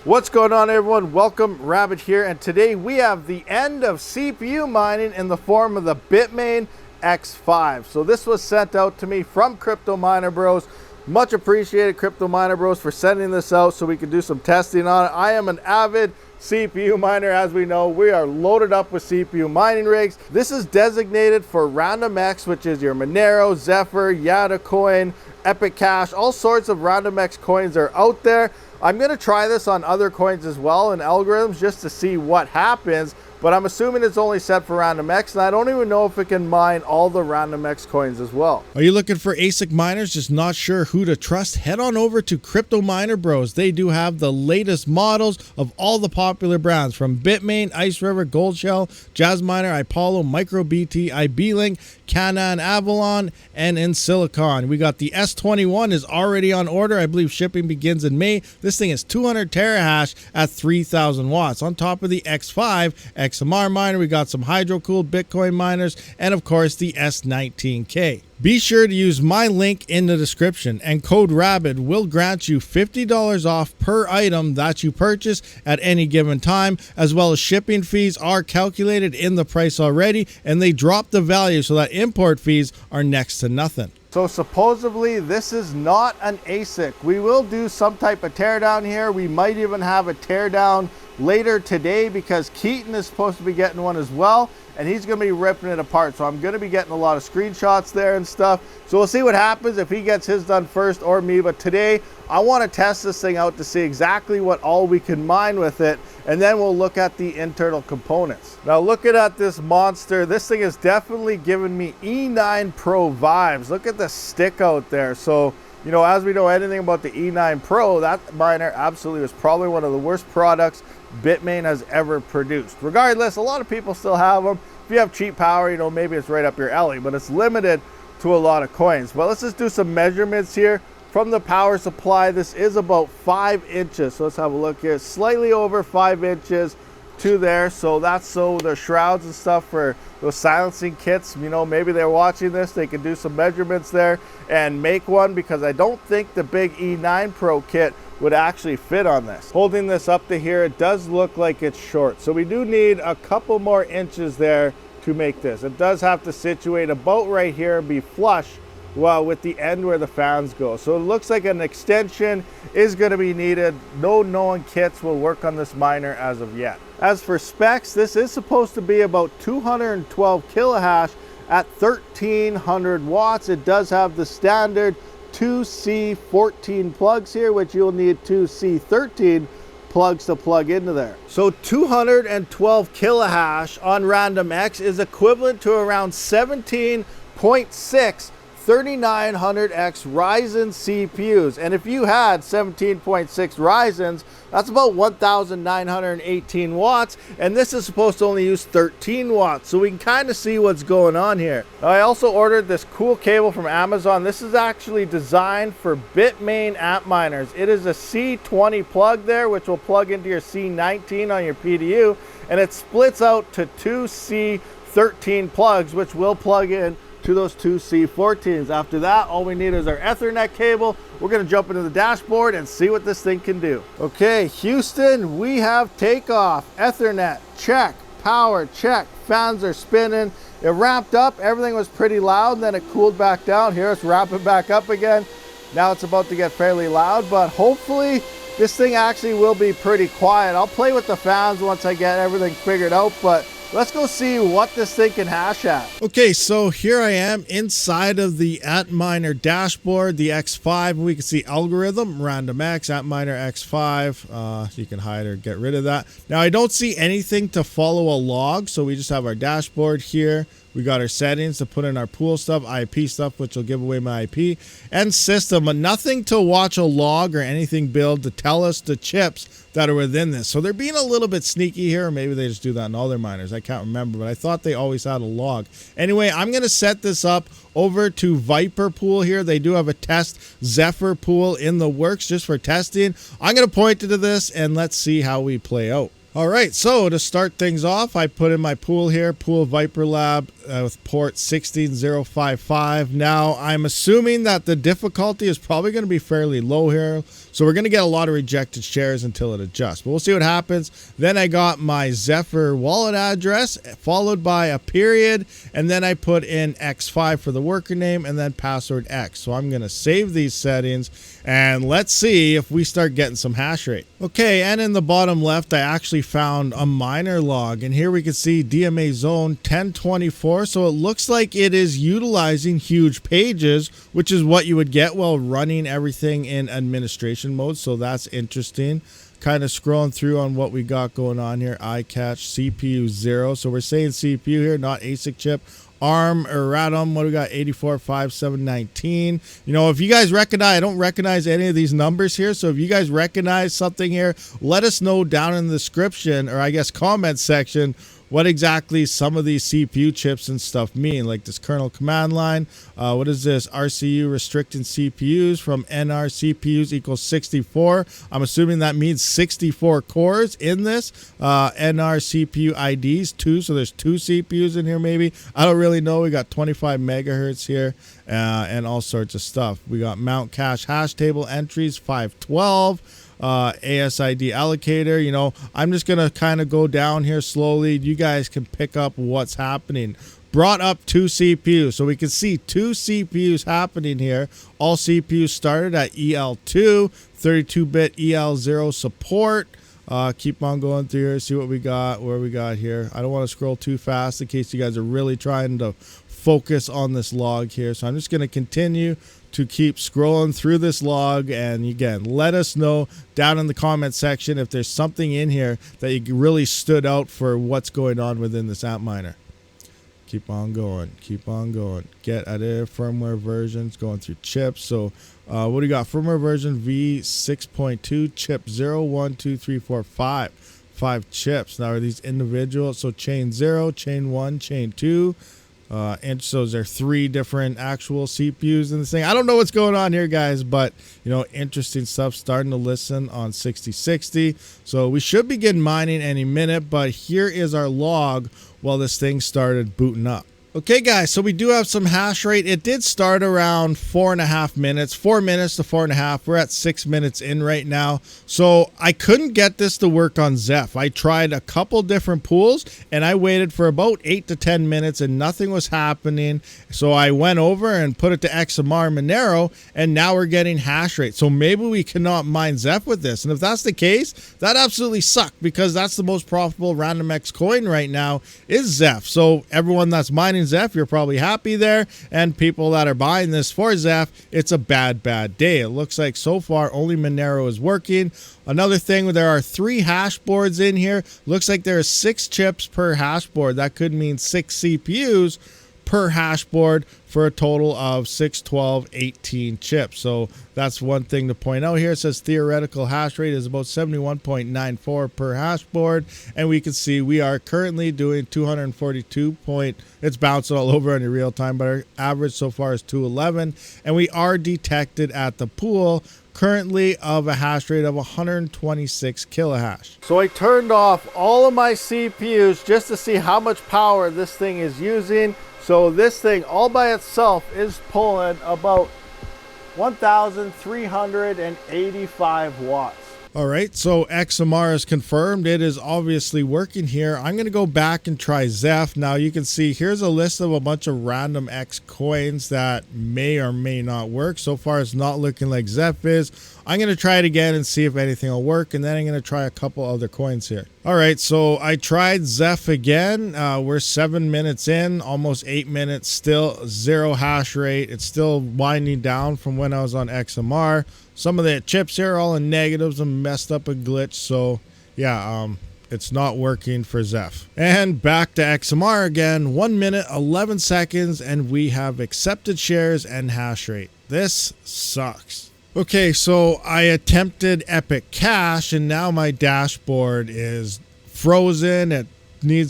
What's going on, everyone? Welcome, Rabid here, and today we have the end of CPU mining in the form of the Bitmain X5. So this was sent out to me from Crypto Miner Bros. Much appreciated, Crypto Miner Bros, for sending this out so we could do some testing on it. I am an avid CPU miner. As we know, we are loaded up with CPU mining rigs. This is designated for RandomX, which is your Monero, Zephyr, Yada coin, Epic Cash. All sorts of RandomX coins are out there. I'm going to try this on other coins as well and algorithms just to see what happens, but I'm assuming it's only set for RandomX, and I don't even know if it can mine all the RandomX coins as well. Are you looking for ASIC miners, just not sure who to trust? Head on over to Crypto Miner Bros. They do have the latest models of all the popular brands from Bitmain, Ice River, Gold Shell, Jazz Miner, Apollo, MicroBT, IB-Link, Canaan, Avalon, and in Silicon. We got the S21 is already on order. I believe shipping begins in May. This thing is 200 terahash at 3,000 watts. On top of the X5 XMR miner, we got some hydro-cooled Bitcoin miners, and of course the S19K. Be sure to use my link in the description, and code RABID will grant you $50 off per item that you purchase at any given time, as well as shipping fees are calculated in the price already, and they drop the value so that import fees are next to nothing. So supposedly this is not an ASIC. We will do some type of teardown here. We might even have a teardown later today because Keaton is supposed to be getting one as well, and he's going to be ripping it apart. So I'm going to be getting a lot of screenshots there and stuff. So we'll see what happens if he gets his done first or me. But today I want to test this thing out to see exactly what all we can mine with it, and then we'll look at the internal components. Now looking at this monster, this thing is definitely giving me E9 Pro vibes. Look at the stick out there. So, you know, as we know anything about the E9 Pro, that miner absolutely was probably one of the worst products Bitmain has ever produced. Regardless, a lot of people still have them. If you have cheap power, you know, maybe it's right up your alley, but it's limited to a lot of coins. But let's just do some measurements here. From the power supply, this is about 5 inches. So let's have a look here. Slightly over 5 inches to there. So that's so the shrouds and stuff for those silencing kits, you know, maybe they're watching this, they can do some measurements there and make one, because I don't think the big E9 Pro kit would actually fit on this. Holding this up to here, it does look like it's short. So we do need a couple more inches there to make this. It does have to situate about right here and be flush with the end where the fans go. So it looks like an extension is going to be needed. No known kits will work on this miner as of yet. As for specs, this is supposed to be about 212 kilohash at 1300 watts. It does have the standard 2C14 plugs here, which you'll need 2C13 plugs to plug into there. So 212 kilohash on RandomX is equivalent to around 17.6 3900X Ryzen CPUs. And if you had 17.6 Ryzens, that's about 1,918 watts. And this is supposed to only use 13 watts. So we can kind of see what's going on here. Now, I also ordered this cool cable from Amazon. This is actually designed for Bitmain Antminers. It is a C20 plug there, which will plug into your C19 on your PDU. And it splits out to 2 C13 plugs, which will plug in to those 2 C14s. After that, all we need is our Ethernet cable. We're going to jump into the dashboard and see what this thing can do. Okay, Houston, we have takeoff. Ethernet, check. Power, check. Fans are spinning. It ramped up. Everything was pretty loud, and then it cooled back down. Here it's ramping back up again. Now it's about to get fairly loud, but hopefully this thing actually will be pretty quiet. I'll play with the fans once I get everything figured out, but let's go see what this thing can hash at. Okay, so here I am inside of the Antminer dashboard, the X5. We can see algorithm, RandomX, Antminer X5. You can hide or get rid of that. Now, I don't see anything to follow a log, so we just have our dashboard here. We got our settings to put in our pool stuff, IP stuff, which will give away my IP, and system, but nothing to watch a log or anything build to tell us the chips that are within this. So they're being a little bit sneaky here, or maybe they just do that in all their miners. I can't remember, but I thought they always had a log. Anyway, I'm going to set this up over to Viper pool here. They do have a test Zephyr pool in the works just for testing. I'm going to point to this and let's see how we play out. All right, so to start things off, I put in my pool here, Pool Viper Lab with port 16055. Now, I'm assuming that the difficulty is probably going to be fairly low here, so we're going to get a lot of rejected shares until it adjusts. But we'll see what happens. Then I got my Zephyr wallet address, followed by a period, and then I put in X5 for the worker name, and then password X. So I'm going to save these settings, and let's see if we start getting some hash rate. Okay, and in the bottom left, I actually found a miner log, and here we can see DMA zone 1024. So it looks like it is utilizing huge pages, which is what you would get while running everything in administration mode. So that's interesting. Kind of scrolling through on what we got going on here. iCatch CPU 0. So we're saying CPU here, not ASIC chip. ARM or Atom, what do we got? 845719. You know, if you guys recognize, I don't recognize any of these numbers here, so if you guys recognize something here, let us know down in the description, or I guess comment section, what exactly some of these CPU chips and stuff mean, like this kernel command line. What is this? RCU restricting CPUs from NR CPUs equals 64. I'm assuming that means 64 cores in this. NR CPU IDs 2, so there's 2 CPUs in here maybe. I don't really know. We got 25 megahertz here and all sorts of stuff. We got mount cache hash table entries 512. ASID allocator. You know, I'm just gonna kind of go down here slowly. You guys can pick up what's happening. Brought up 2 CPUs, so we can see 2 CPUs happening here. All CPUs started at EL2, 32-bit EL0 support. Keep on going through here, see what we got, where we got here. I don't want to scroll too fast in case you guys are really trying to focus on this log here, so I'm just going to continue to keep scrolling through this log. And again, let us know down in the comment section if there's something in here that you really stood out for what's going on within this Antminer. Keep on going, keep on going. Get out of firmware versions, going through chips. So what do you got? Firmware version V6.2, chip 0, 1, 2, 3, 4, 5. 5 chips. Now are these individual? So chain 0, chain 1, chain 2. And so there are 3 different actual CPUs in this thing. I don't know what's going on here, guys, but you know, interesting stuff. Starting to listen on 6060. So we should begin mining any minute, but here is our log while this thing started booting up. Okay, guys, so we do have some hash rate. It did start around 4.5 minutes, 4 minutes to 4.5. We're at 6 minutes in right now. So I couldn't get this to work on Zeph. I tried a couple different pools and I waited for about 8 to 10 minutes and nothing was happening. So I went over and put it to XMR Monero, and now we're getting hash rate. So maybe we cannot mine Zeph with this. And if that's the case, that absolutely sucked, because that's the most profitable random X coin right now is Zeph. So everyone that's mining Zeph, you're probably happy there, and people that are buying this for Zeph, it's a bad day. It looks like so far only Monero is working. Another thing, there are 3 hash boards in here. Looks like there are 6 chips per hash board. That could mean 6 CPUs per hash board for a total of 6, 12, 18 chips. So that's one thing to point out here. It says theoretical hash rate is about 71.94 per hash board, and we can see we are currently doing 242 it's bouncing all over in real time, but our average so far is 211, and we are detected at the pool currently of a hash rate of 126 kilohash. So I turned off all of my CPUs just to see how much power this thing is using. So this thing all by itself is pulling about 1,385 watts. All right, so XMR is confirmed. It is obviously working here. I'm going to go back and try Zeph. Now you can see here's a list of a bunch of random X coins that may or may not work. So far it's not looking like Zeph is. I'm going to try it again and see if anything will work, and then I'm going to try a couple other coins here. All right, so I tried Zeph again. We're 7 minutes in, almost 8 minutes, still 0 hash rate. It's still winding down from when I was on XMR. Some of the chips here are all in negatives and messed up a glitch. So yeah, it's not working for Zeph. And back to XMR again, 1 minute, 11 seconds, and we have accepted shares and hash rate. This sucks. Okay, so I attempted Epic Cash, and now my dashboard is frozen. It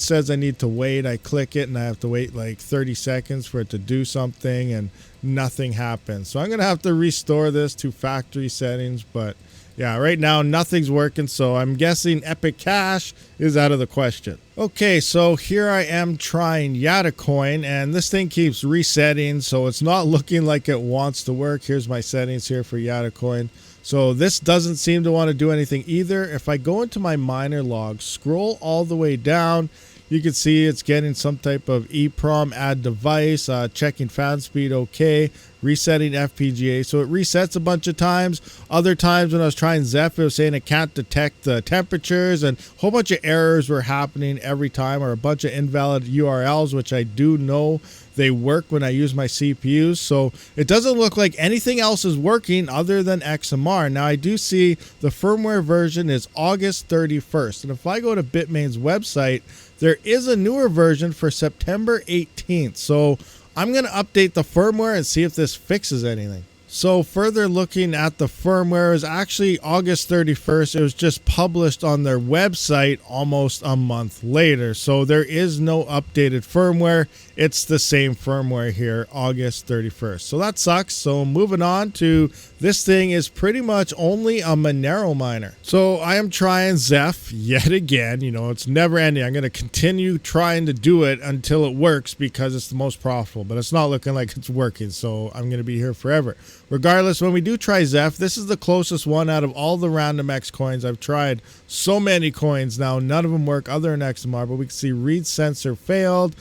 says I need to wait. I click it and I have to wait like 30 seconds for it to do something, and nothing happens. So I'm gonna have to restore this to factory settings, but Yeah, right now nothing's working, so I'm guessing Epic Cash is out of the question. Okay, so here I am trying Yatacoin, and this thing keeps resetting, so it's not looking like it wants to work. Here's my settings here for Yatacoin. So this doesn't seem to want to do anything either. If I go into my miner log, scroll all the way down, you can see it's getting some type of EEPROM add device, checking fan speed okay, resetting FPGA. So it resets a bunch of times. Other times when I was trying Zeph, it was saying it can't detect the temperatures, and a whole bunch of errors were happening every time, or a bunch of invalid URLs, which I do know they work when I use my CPUs. So it doesn't look like anything else is working other than XMR. Now I do see the firmware version is August 31st. And if I go to Bitmain's website, there is a newer version for September 18th. So I'm going to update the firmware and see if this fixes anything. So further looking at the firmware, is actually August 31st. It was just published on their website almost a month later. So there is no updated firmware. It's the same firmware here, August 31st. So that sucks. So moving on to this thing is pretty much only a Monero miner. So I am trying Zeph yet again. You know, it's never ending. I'm going to continue trying to do it until it works because it's the most profitable, but it's not looking like it's working. So I'm going to be here forever. Regardless, when we do try Zeph, this is the closest one out of all the random X coins. I've tried so many coins now. None of them work other than XMR, but we can see read sensor failed,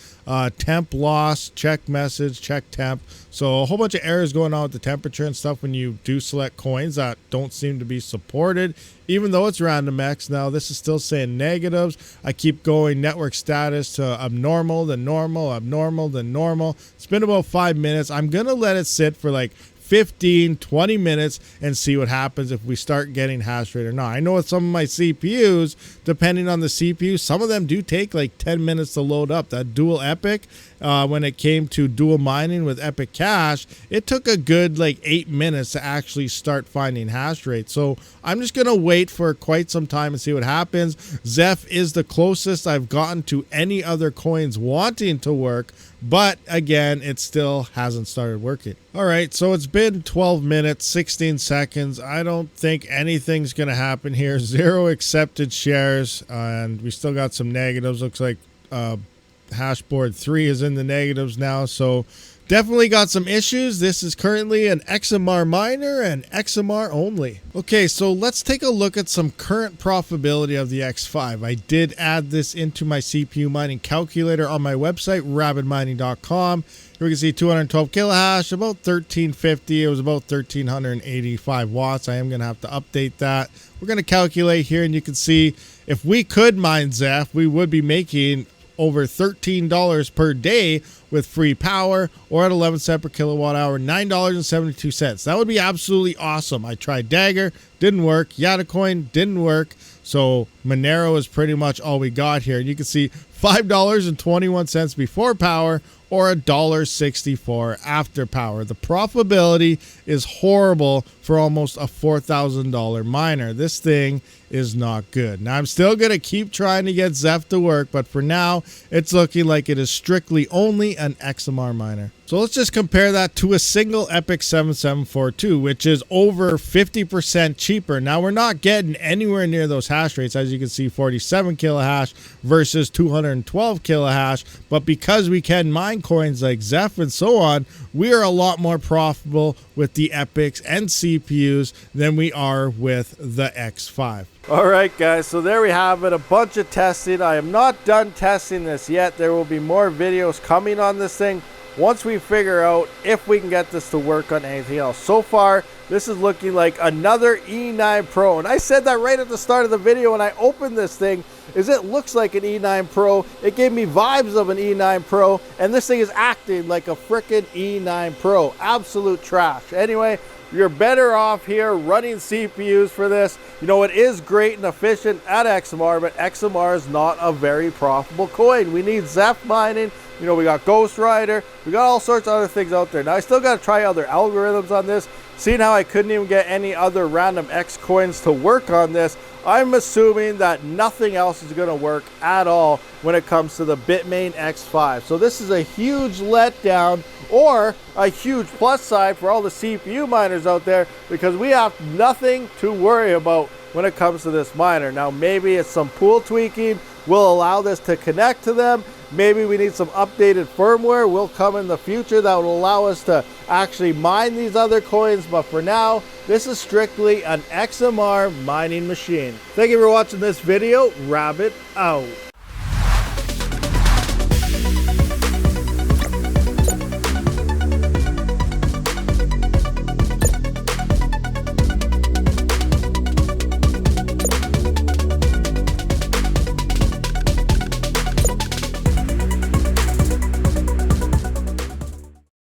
temp lost, check message, check temp. So a whole bunch of errors going on with the temperature and stuff when you do select coins that don't seem to be supported, even though it's random X. Now this is still saying negatives. I keep going network status to abnormal, then normal, abnormal, then normal. It's been about 5 minutes. I'm going to let it sit for like 15-20 minutes and see what happens if we start getting hash rate or not. I know with some of my CPUs, depending on the CPU, some of them do take like 10 minutes to load up. That dual epic, when it came to dual mining with Epic Cash, it took a good like 8 minutes to actually start finding hash rate. So I'm just gonna wait for quite some time and see what happens. Zeph is the closest I've gotten to any other coins wanting to work, but again, it still hasn't started working. All right, so it's been 12 minutes, 16 seconds. I don't think anything's going to happen here. 0 accepted shares, and we still got some negatives. Looks like hashboard 3 is in the negatives now, so definitely got some issues. This is currently an XMR miner and XMR only. Okay, so let's take a look at some current profitability of the X5. I did add this into my CPU mining calculator on my website, rabidmining.com. Here we can see 212 kilohash, about 1350. It was about 1385 watts. I am going to have to update that. We're going to calculate here, and you can see if we could mine Zeph, we would be making over $13 per day with free power, or at 11 cents per kilowatt hour, $9.72. That would be absolutely awesome. I tried Dagger, didn't work. Yatacoin didn't work. So Monero is pretty much all we got here. And you can see $5.21 before power, or $1.64 after power. The profitability is horrible for almost a $4,000 miner. This thing is not good. Now I'm still going to keep trying to get Zeph to work, but for now it's looking like it is strictly only an XMR miner. So let's just compare that to a single Epic 7742, which is over 50% cheaper. Now we're not getting anywhere near those hash rates. As you can see, 47 kilohash versus 212 kilohash. But because we can mine coins like Zeph and so on, we are a lot more profitable with the Epics and CPUs than we are with the X5. All right, guys, so there we have it, a bunch of testing. I am not done testing this yet. There will be more videos coming on this thing once we figure out if we can get this to work on anything else. So far, this is looking like another E9 Pro. And I said that right at the start of the video when I opened this thing, is it looks like an E9 Pro. It gave me vibes of an E9 Pro, and this thing is acting like a frickin' E9 Pro. Absolute trash. Anyway, you're better off here running CPUs for this. You know, it is great and efficient at XMR, but XMR is not a very profitable coin. We need Zeph mining You know, we got Ghost Rider, we got all sorts of other things out there. Now I still got to try other algorithms on this. Seeing how I couldn't even get any other random X coins to work on this, I'm assuming that nothing else is going to work at all when it comes to the Bitmain X5. So this is a huge letdown, or a huge plus side for all the CPU miners out there, because we have nothing to worry about when it comes to this miner. Now maybe it's some pool tweaking will allow this to connect to them. Maybe we need some updated firmware will come in the future that will allow us to actually mine these other coins. But for now, this is strictly an XMR mining machine. Thank you for watching this video. Rabid out.